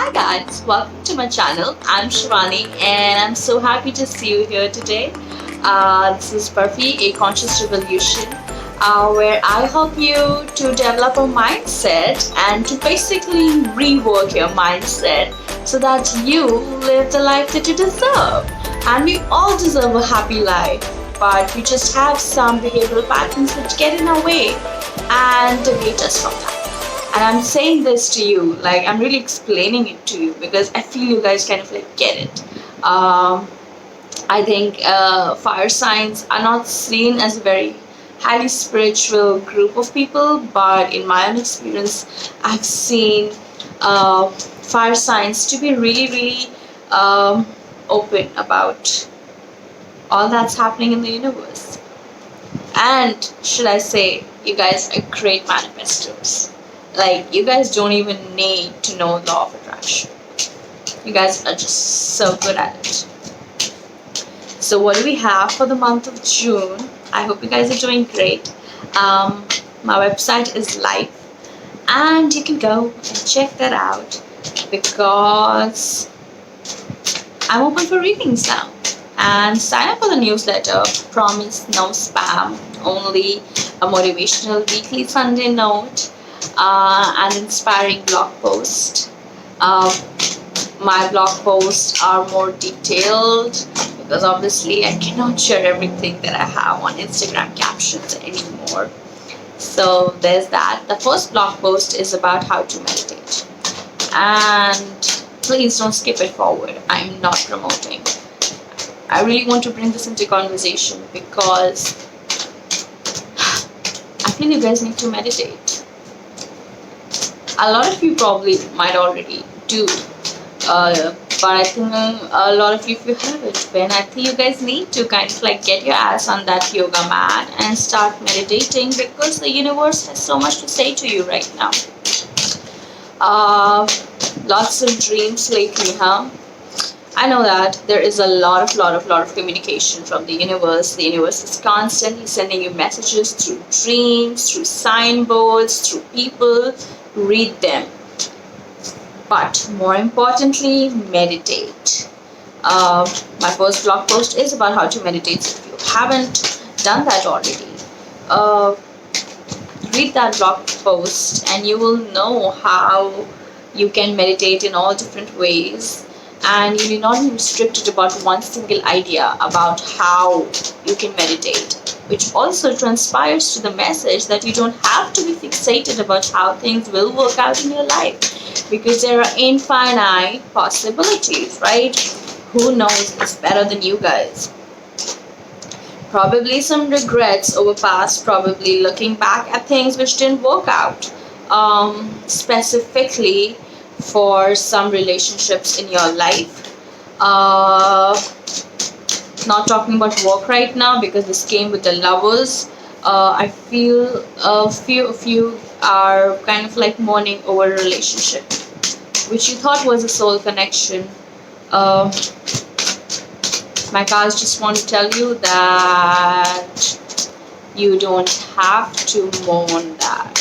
Hi guys, welcome to my channel. I'm Shivani and I'm so happy to see you here today. This is Burfi, a conscious revolution, where I help you to develop a mindset and to basically rework your mindset so that you live the life that you deserve. And we all deserve a happy life, but we just have some behavioral patterns which get in our way and deviate us from that. And I'm saying this to you, like I'm really explaining it to you because I feel you guys kind of like get it. I think fire signs are not seen as a very highly spiritual group of people, but in my own experience, I've seen fire signs to be really open about all that's happening in the universe. And should I say, you guys are great manifestors. Like, you guys don't even need to know law of attraction. You guys are just so good at it. So what do we have for the month of June? I hope you guys are doing great. My website is live, and you can go and check that out because I'm open for readings now. And sign up for the newsletter. Promise no spam, only a motivational weekly Sunday note, an inspiring blog post. My blog posts are more detailed because obviously I cannot share everything that I have on Instagram captions anymore. So there's that. The first blog post is about how to meditate. And please don't skip it forward. I'm not promoting. I really want to bring this into conversation because I feel you guys need to meditate. A lot of you probably might already do, but I think a lot of you, if you haven't been, I think you guys need to kind of like get your ass on that yoga mat and start meditating because the universe has so much to say to you right now. Lots of dreams lately, huh? I know that there is a lot of communication from the universe. The universe is constantly sending you messages through dreams, through signboards, through people. Read them. But more importantly, meditate. My first blog post is about how to meditate. So if you haven't done that already, read that blog post and you will know how you can meditate in all different ways. And you will not be restricted about one single idea about how you can meditate, which also transpires to the message that you don't have to be fixated about how things will work out in your life because there are infinite possibilities, right? Who knows? It's better than you guys. Probably some regrets over past, probably looking back at things which didn't work out. Specifically for some relationships in your life. Not talking about work right now because this came with the lovers. I feel a few of you are kind of like mourning over a relationship which you thought was a soul connection. My cards just want to tell you that you don't have to mourn that.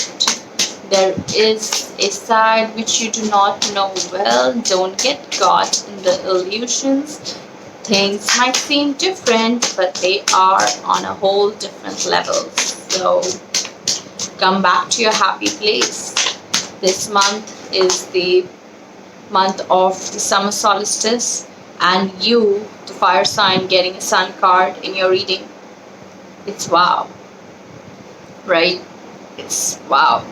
There is a side which you do not know well. Don't get caught in the illusions. Things might seem different, but they are on a whole different level. So come back to your happy place. This month is the month of the summer solstice, and you, the fire sign, getting a sun card in your reading. It's wow. Right? It's wow.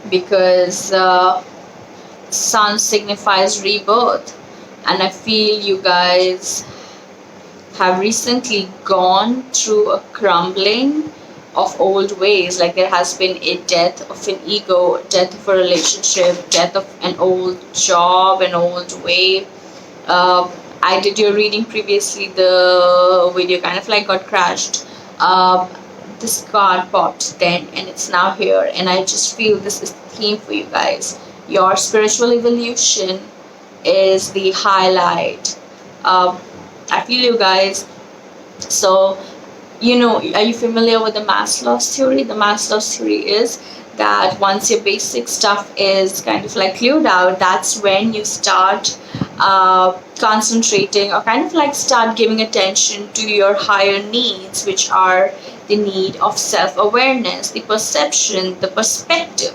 Because sun signifies rebirth, and I feel you guys have recently gone through a crumbling of old ways. Like there has been a death of an ego, death of a relationship, death of an old job, an old way. I did your reading previously, the video kind of like got crashed. This card popped then and it's now here, and I just feel this is the theme for you guys. Your spiritual evolution is the highlight. I feel you guys. So, are you familiar with the Maslow's theory? The Maslow's theory is that once your basic stuff is kind of like cleared out, that's when you start concentrating, or kind of like start giving attention to your higher needs, which are the need of self-awareness, the perception, the perspective.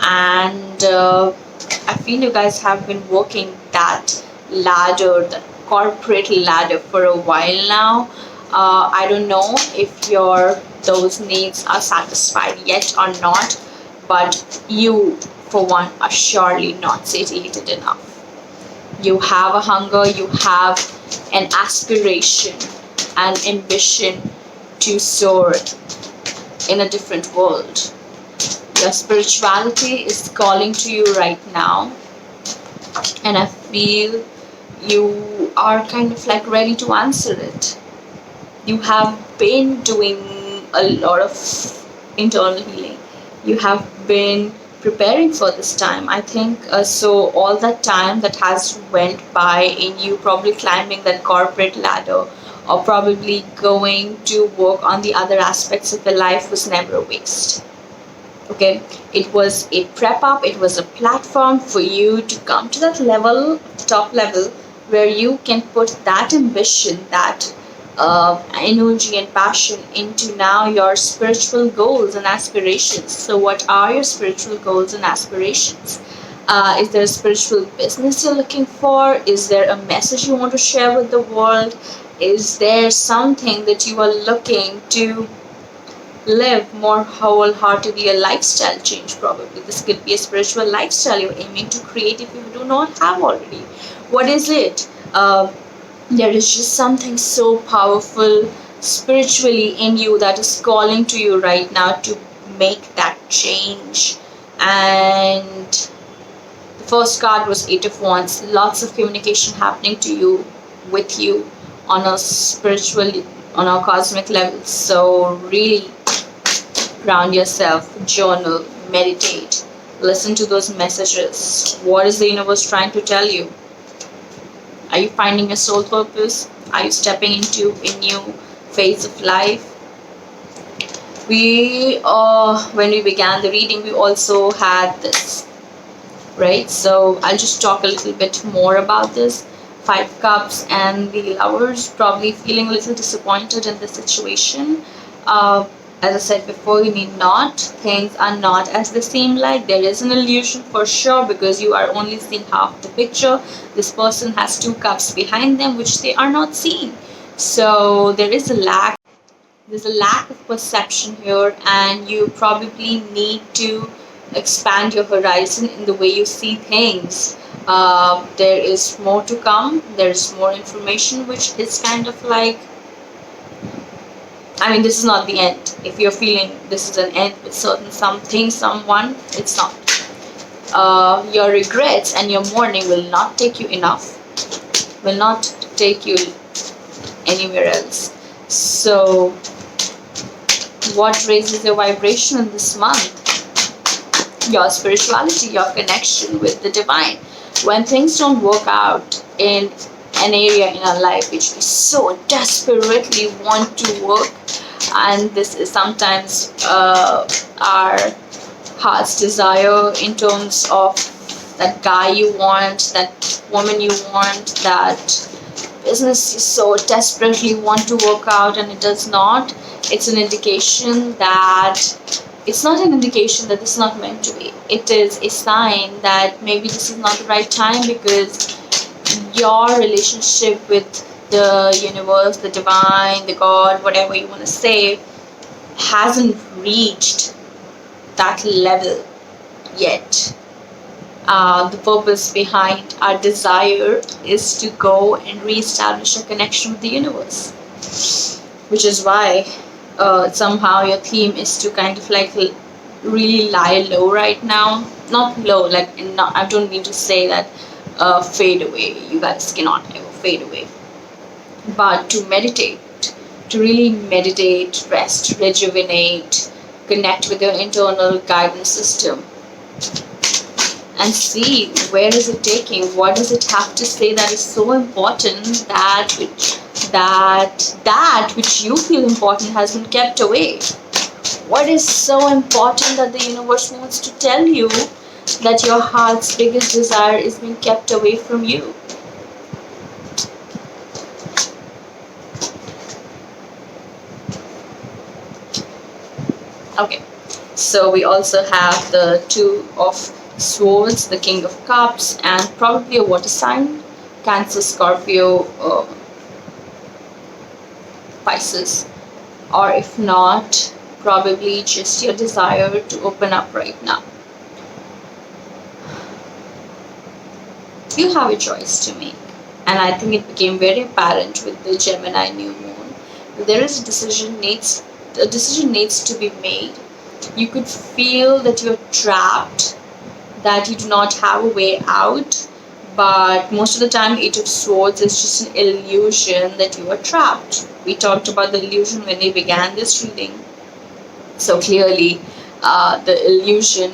And I feel you guys have been working that ladder, the corporate ladder, for a while now. I don't know if your those needs are satisfied yet or not, but you, for one, are surely not satiated enough. You have a hunger, you have an aspiration, an ambition to soar in a different world. Your spirituality is calling to you right now, and I feel you are kind of like ready to answer it. You have been doing a lot of internal healing. You have been preparing for this time, I think. So all that time that has went by in you probably climbing that corporate ladder, or probably going to work on the other aspects of your life, was never a waste. Okay, it was a prep up, it was a platform for you to come to that level, top level, where you can put that ambition, that energy and passion into now your spiritual goals and aspirations. So what are your spiritual goals and aspirations? Is there a spiritual business you're looking for? Is there a message you want to share with the world? Is there something that you are looking to live more wholeheartedly, a lifestyle change? Probably this could be a spiritual lifestyle you're aiming to create if you do not have already. What is it? There is just something so powerful spiritually in you that is calling to you right now to make that change. And the first card was Eight of Wands. Lots of communication happening to you, with you, on a spiritual, on a cosmic level. So really ground yourself, journal, meditate, listen to those messages. What is the universe trying to tell you? Are you finding your soul purpose? Are you stepping into a new phase of life? When we began the reading, we also had this, right? So I'll just talk a little bit more about this. Five Cups and the Lovers, probably feeling a little disappointed in the situation. As I said before, you need not. Things are not as they seem like. There is an illusion for sure, because you are only seeing half the picture. This person has two cups behind them, which they are not seeing. So there is a lack. There's a lack of perception here, and you probably need to expand your horizon in the way you see things. There is more to come. There is more information, which is kind of like, I mean, this is not the end. If you're feeling this is an end with certain something, someone, it's not. Your regrets and your mourning will not take you enough, will not take you anywhere else. So, what raises your vibration in this month? Your spirituality, your connection with the divine. When things don't work out in an area in our life which we so desperately want to work, and this is sometimes our heart's desire in terms of that guy you want, that woman you want, that business you so desperately want to work out, and it does not. It's an indication that it's not an indication that this is not meant to be. It is a sign that maybe this is not the right time, because your relationship with the universe, the divine, the God, whatever you want to say, hasn't reached that level yet. The purpose behind our desire is to go and reestablish a connection with the universe, which is why somehow your theme is to kind of like really lie low right now. Not low, like I don't mean to say that fade away. You guys cannot ever fade away. But to meditate, to really meditate, rest, rejuvenate, connect with your internal guidance system, and see where is it taking. What does it have to say that is so important, that which you feel important has been kept away. What is so important that the universe wants to tell you that your heart's biggest desire is being kept away from you? Okay, so we also have the Two of Swords, the King of Cups, and probably a water sign, Cancer, Scorpio, Pisces, or if not, probably just your desire to open up right now. You have a choice to make, and I think it became very apparent with the Gemini new moon. There is a decision needs to be made. You could feel that you're trapped, that you do not have a way out, but most of the time Eight of Swords is just an illusion that you are trapped. We talked about the illusion when we began this reading, so clearly the illusion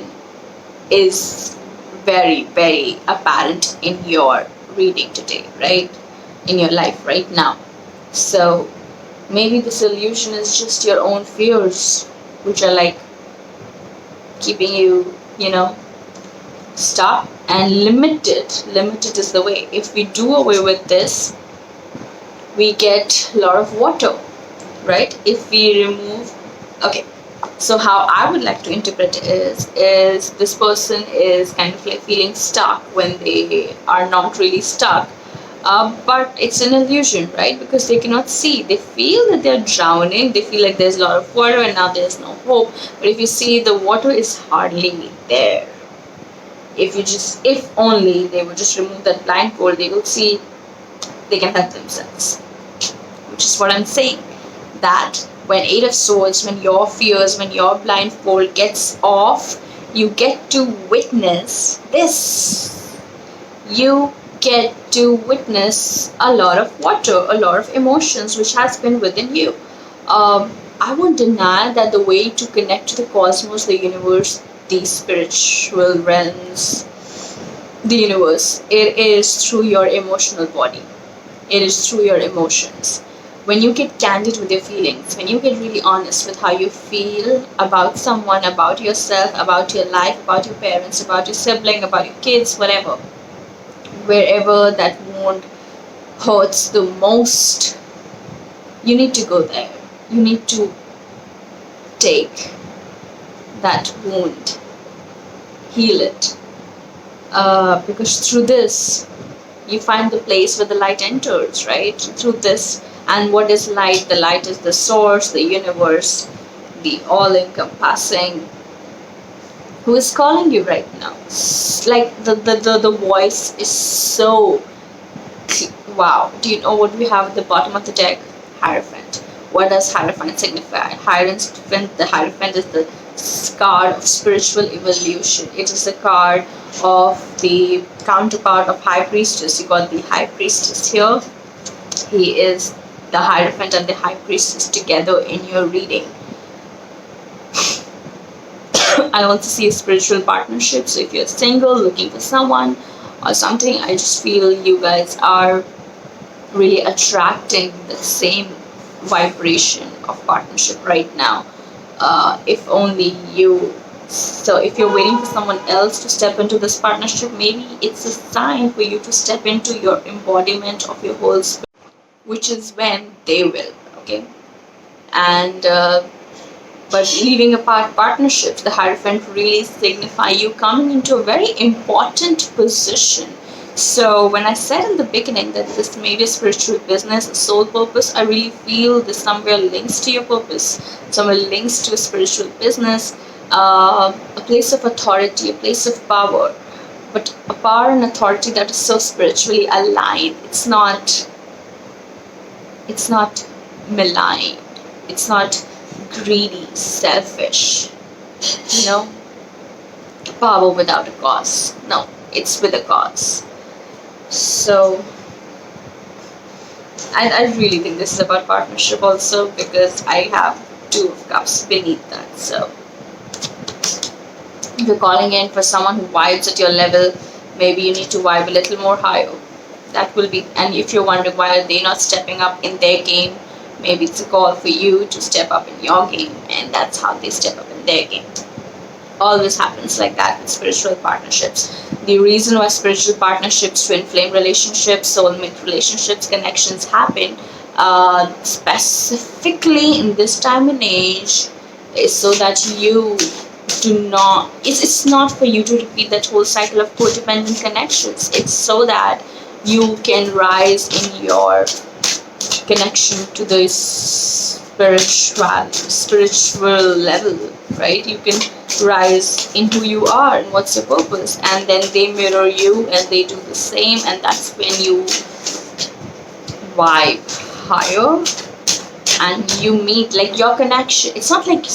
is very, very apparent in your reading today, right? In your life right now. So maybe this illusion is just your own fears, which are like keeping you, stuck and limited. Limited is the way. If we do away with this, we get a lot of water, right? If we remove, okay. So how I would like to interpret it is this person is kind of like feeling stuck when they are not really stuck. But it's an illusion, right? Because they cannot see. They feel that they're drowning. They feel like there's a lot of water and now there's no hope. But if you see, the water is hardly there. If only they would just remove that blindfold, they will see they can help themselves. Which is what I'm saying. That when Eight of Swords, when your fears, when your blindfold gets off, you get to witness this. You get to witness a lot of water, a lot of emotions which has been within you. I won't deny that the way to connect to the cosmos, the universe, the spiritual realms, the universe, it is through your emotional body. It is through your emotions. When you get candid with your feelings, when you get really honest with how you feel about someone, about yourself, about your life, about your parents, about your sibling, about your kids, whatever, wherever that wound hurts the most, you need to go there. You need to take that wound, heal it, because through this you find the place where the light enters, right? Through this. And what is light? The light is the source, the universe, the all-encompassing, who is calling you right now. Like the voice is so wow. Do you know what we have at the bottom of the deck? Hierophant. What does Hierophant signify? The Hierophant is the card of spiritual evolution. It is the card of the counterpart of High Priestess. You got the High Priestess here. He is the Hierophant and the High Priestess together in your reading. I also see a spiritual partnership. So if you're single, looking for someone or something, I just feel you guys are really attracting the same vibration of partnership right now. If only you. So if you're waiting for someone else to step into this partnership, maybe it's a sign for you to step into your embodiment of your whole spirit, which is when they will, okay? And but leaving apart partnerships, the Hierophant really signify you coming into a very important position. So when I said in the beginning that this may be a spiritual business, a soul purpose, I really feel this somewhere links to your purpose, somewhere links to a spiritual business, a place of authority, a place of power, but a power and authority that is so spiritually aligned. It's not maligned. It's not greedy, selfish, power without a cause. No, it's with a cause. So I really think this is about partnership also, because I have Two of Cups beneath that. So if you're calling in for someone who vibes at your level, maybe you need to vibe a little more higher. That will be. And if you're wondering why are they not stepping up in their game, Maybe it's a call for you to step up in your game, and that's how they step up in their game. Always happens like that with spiritual partnerships. The reason why spiritual partnerships, twin flame relationships, soulmate relationships, connections happen specifically in this time and age is so that you do not, it's not for you to repeat that whole cycle of codependent connections. It's so that you can rise in your connection to the spiritual level, right? You can rise in who you are and what's your purpose, and then they mirror you and they do the same, and that's when you vibe higher and you meet, like, your connection. It's not like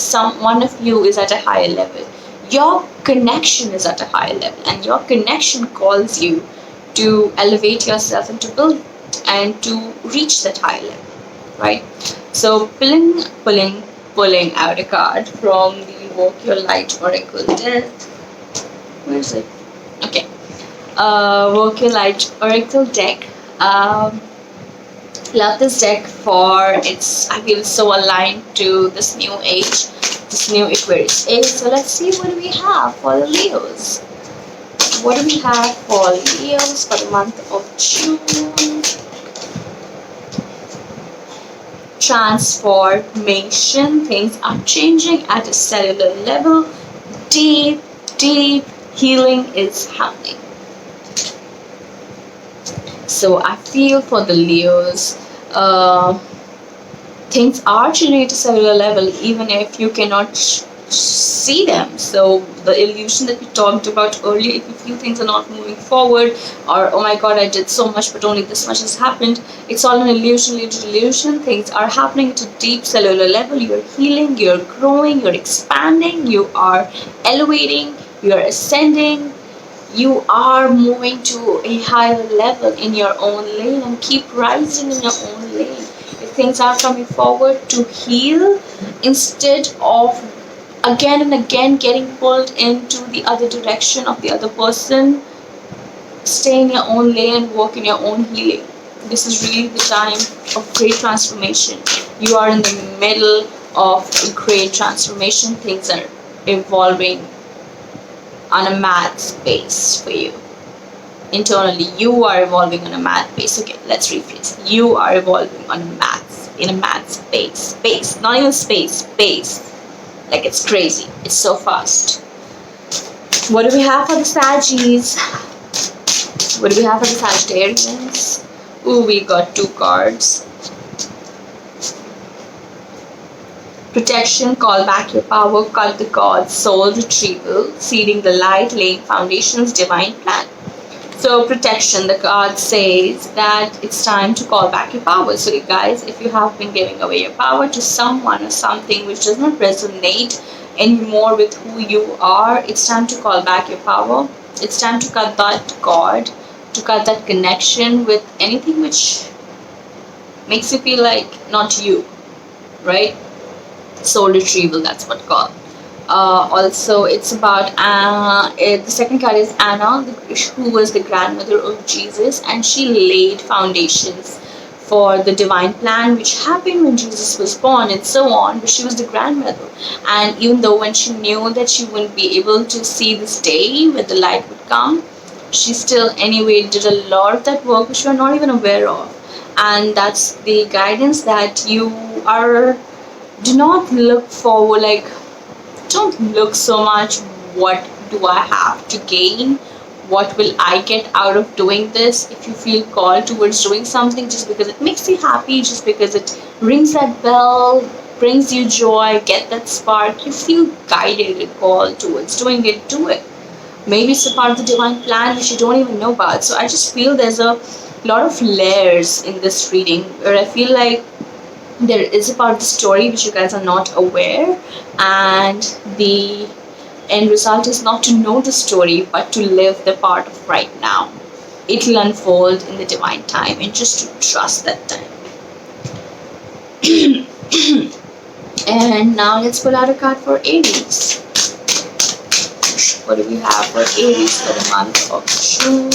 one of you is at a higher level. Your connection is at a higher level, and your connection calls you to elevate yourself and to build and to reach that higher level, right? So pulling out a card from the Walk Your Light Oracle deck. Where is it? Okay. Walk Your Light Oracle deck. Love this deck for I feel so aligned to this new age, this new Aquarius age. So let's see what do we have for the Leos. What do we have for Leos for the month of June? Transformation. Things are changing at a cellular level. Deep healing is happening. So I feel for the Leos, things are changing at a cellular level, even if you cannot see them. So the illusion that we talked about earlier, if you feel things are not moving forward, or oh my god, I did so much but only this much has happened, it's all an illusion. Things are happening at a deep cellular level. You're healing, you're growing, you're expanding, you are elevating, you're ascending, you are moving to a higher level in your own lane, and keep rising in your own lane. If things are coming forward to heal, instead of again and again getting pulled into the other direction of the other person, stay in your own lane and work in your own healing. This is really the time of great transformation. You are in the middle of a great transformation. Things are evolving on a math space for you. Internally, you are evolving on a math base. Okay, let's rephrase. You are evolving on a math space. Not even space. Like, it's crazy. It's so fast. What do we have for the Saggies? What do we have for the Sagittarians? Ooh, we got 2 cards. Protection, call back your power, cut the cords, soul retrieval, seeding the light, laying foundations, divine plan. So protection, the card says that it's time to call back your power. So you guys, if you have been giving away your power to someone or something which does not resonate anymore with who you are, it's time to call back your power. It's time to cut that cord, to cut that connection with anything which makes you feel like not you, right? Soul retrieval, that's what called. Also, it's about the second card is Anna, who was the grandmother of Jesus, and she laid foundations for the divine plan which happened when Jesus was born and so on. But she was the grandmother, and even though when she knew that she wouldn't be able to see this day where the light would come, she still anyway did a lot of that work which we are not even aware of. And that's the guidance that you are. Do not look forward, like, don't look so much what do I have to gain, what will I get out of doing this. If you feel called towards doing something just because it makes you happy, just because it rings that bell, brings you joy, get that spark, you feel guided and called towards doing it, do it. Maybe it's a part of the divine plan which you don't even know about. So I just feel there's a lot of layers in this reading where I feel like there is a part of the story which you guys are not aware, and the end result is not to know the story but to live the part of right now. It will unfold in the divine time, and just to trust that time. And now let's pull out a card for Aries. What do we have for Aries for the month of June?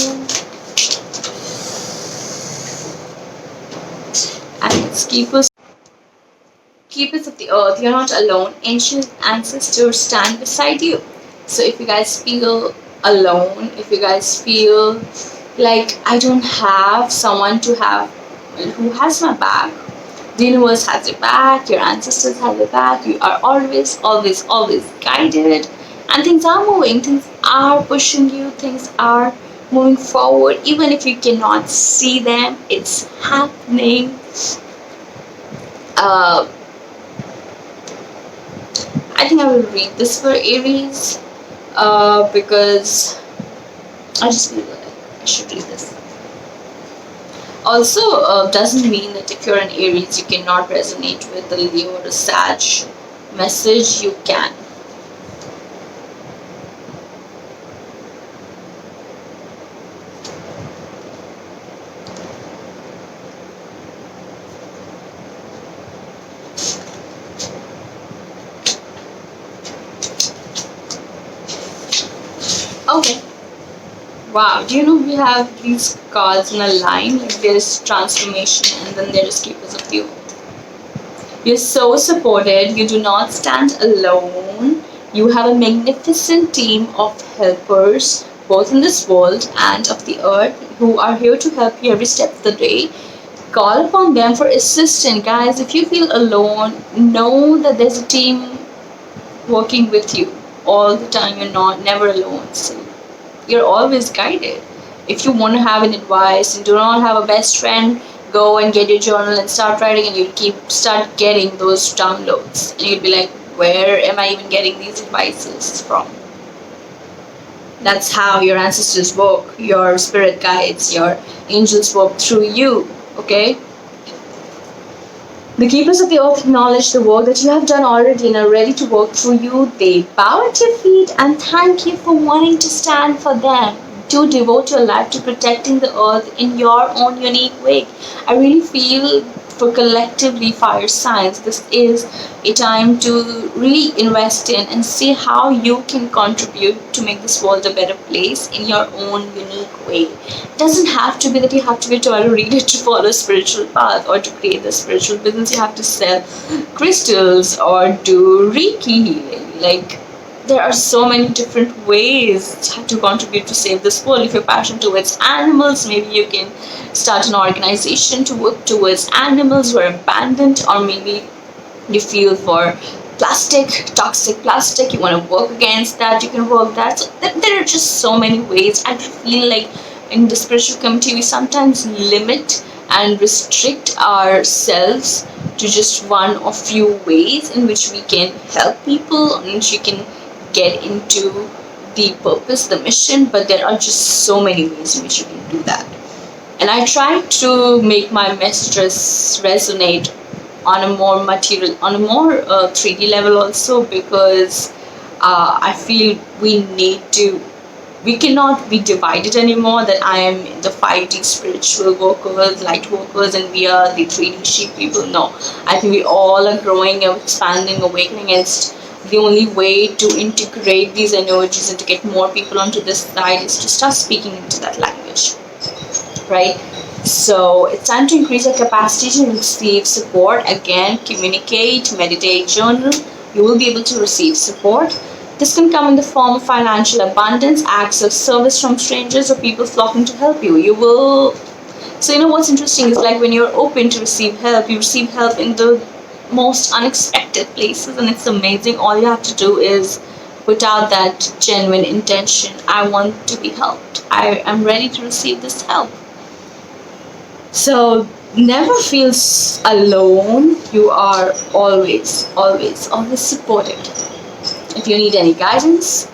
And let's keep us. keepers of the earth, you're not alone. Ancient ancestors stand beside you. So if you guys feel alone, if you guys feel like I don't have someone to have who has my back, the universe has your back, your ancestors have your back, you are always, always, always guided, and things are moving, things are pushing you, things are moving forward, even if you cannot see them, it's happening. Uh, I think I will read this for Aries because I just feel like I should read this. Also, doesn't mean that if you're an Aries, you cannot resonate with the Leo or a Sag message. You can. Okay. Wow, do you know we have these cards in a line? Like there's transformation and then there is keepers of the earth. You're so supported, you do not stand alone. You have a magnificent team of helpers, both in this world and of the earth, who are here to help you every step of the day. Call upon them for assistance, guys. If you feel alone, know that there's a team working with you all the time. You're not never alone. So you're always guided. If you want to have an advice and do not have a best friend, go and get your journal and start writing, and you'll start getting those downloads, and you'll be like, where am I even getting these advices from? That's how your ancestors work, your spirit guides, your angels work through you. Okay. The keepers of the earth acknowledge the work that you have done already and are ready to work through you. They bow at your feet and thank you for wanting to stand for them, to devote your life to protecting the earth in your own unique way. I really feel for collectively fire signs, this is a time to really invest in and see how you can contribute to make this world a better place in your own unique way. It doesn't have to be that you have to be a tarot reader to follow a spiritual path or to create a spiritual business. You have to sell crystals or do Reiki healing. Like, there are so many different ways to contribute to save this world. If you're passionate towards animals, maybe you can start an organization to work towards animals who are abandoned, or maybe you feel for plastic, toxic plastic, you want to work against that, you can work that. So there are just so many ways. I feel like in the spiritual community we sometimes limit and restrict ourselves to just one or few ways in which we can help people, in which we can get into the purpose, the mission, but there are just so many ways in which you can do that. And I try to make my messages resonate on a more material, on a more 3D level also, because I feel we cannot be divided anymore, that I am the 5D spiritual workers, light workers, and we are the 3D sheep people. No, I think we all are growing, expanding, awakening, and the only way to integrate these energies and to get more people onto this side is to start speaking into that language, right? So it's time to increase your capacity to receive support. Again, communicate, meditate, journal. You will be able to receive support. This can come in the form of financial abundance, acts of service from strangers, or people flocking to help you. You will. So, you know what's interesting is, like, when you're open to receive help, you receive help in the most unexpected places, and it's amazing. All you have to do is put out that genuine intention. I want to be helped. I am ready to receive this help. So never feel alone. You are always, always, always supported. If you need any guidance,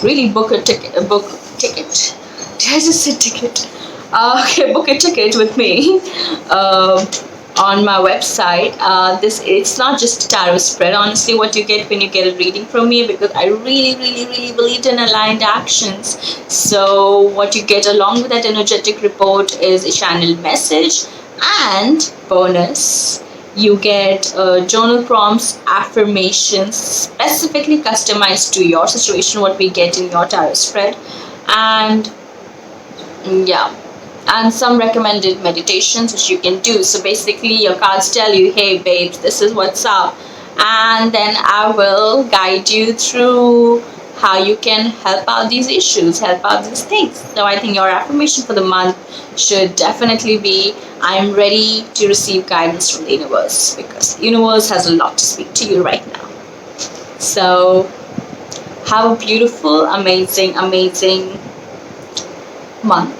really book a ticket. Did I just say ticket? Okay, book a ticket with me. On my website. It's not just a tarot spread, honestly, what you get when you get a reading from me, because I really, really, really believed in aligned actions. So what you get along with that energetic report is a channeled message, and bonus, you get journal prompts, affirmations specifically customized to your situation, what we get in your tarot spread. And yeah, and some recommended meditations which you can do. So basically your cards tell you, hey babes, this is what's up, and then I will guide you through how you can help out these issues, help out these things. So I think your affirmation for the month should definitely be, I'm ready to receive guidance from the universe, because the universe has a lot to speak to you right now. So have a beautiful, amazing month.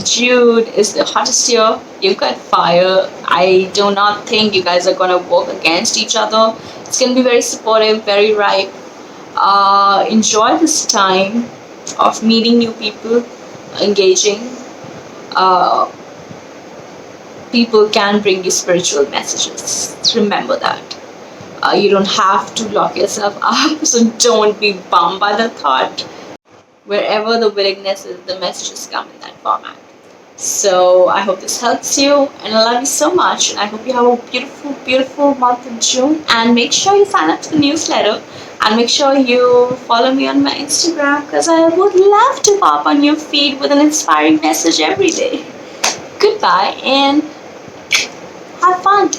June is the hottest year. You've got fire. I do not think you guys are gonna work against each other. It's gonna be very supportive, very ripe. Enjoy this time of meeting new people, engaging. Uh, People can bring you spiritual messages. Remember that. You don't have to lock yourself up, so don't be bummed by the thought. Wherever the willingness is, the messages come in that format. So I hope this helps you, and I love you so much, and I hope you have a beautiful month of June. And make sure you sign up to the newsletter, and make sure you follow me on my Instagram, because I would love to pop on your feed with an inspiring message every day. Goodbye and have fun.